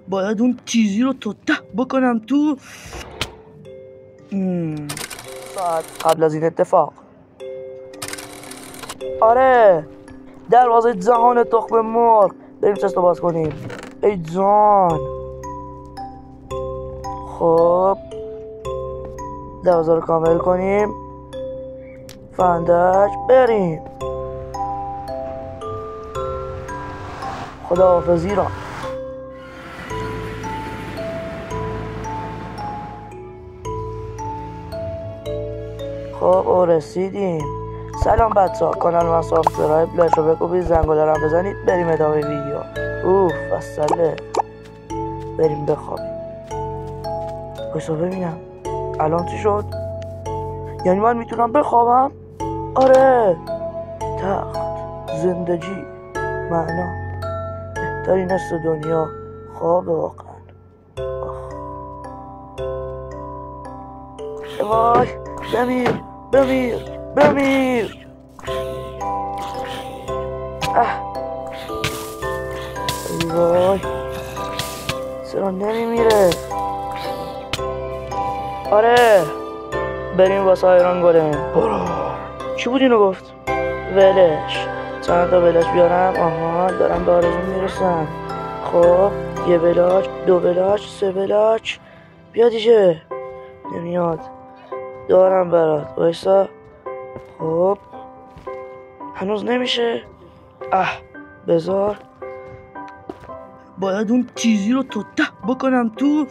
باید اون چیزی رو تا ته بکنم تو. ساعت قبل از این اتفاق. آره، دروازه جهان تخم مرغ. بریم چستو باز کنیم. ای جان. خب دروازه رو کامل کنیم. فندک بریم. خداحافظی را. خب رسیدیم. سلام بچه‌ها، کانال من سابسکرایب، لایک رو بکوبید، زنگوله رو بزنید. بریم ادامه ویدیو. وصله. بریم بخوابیم. بایستا ببینم الان چی شد. یعنی من میتونم بخوابم؟ آره. تخت، زندگی، معنا، بهترین است دنیا خواب واقعا. وای، بمیر. وای، چرا نمیمیره؟ آره، بریم واسه ایران گلم. برو. چی بود اینو گفت؟ ولش. چند تا ولش بیارم. آها، دارم به آرزو میرسم. خب یه ولاج، دو ولاج، سه ولاج. بیا دیگه. نمیاد. دارم برات. وایسا. خب هنوز نمیشه. بذار. باید اون چیزی رو تا ته بکنم تو.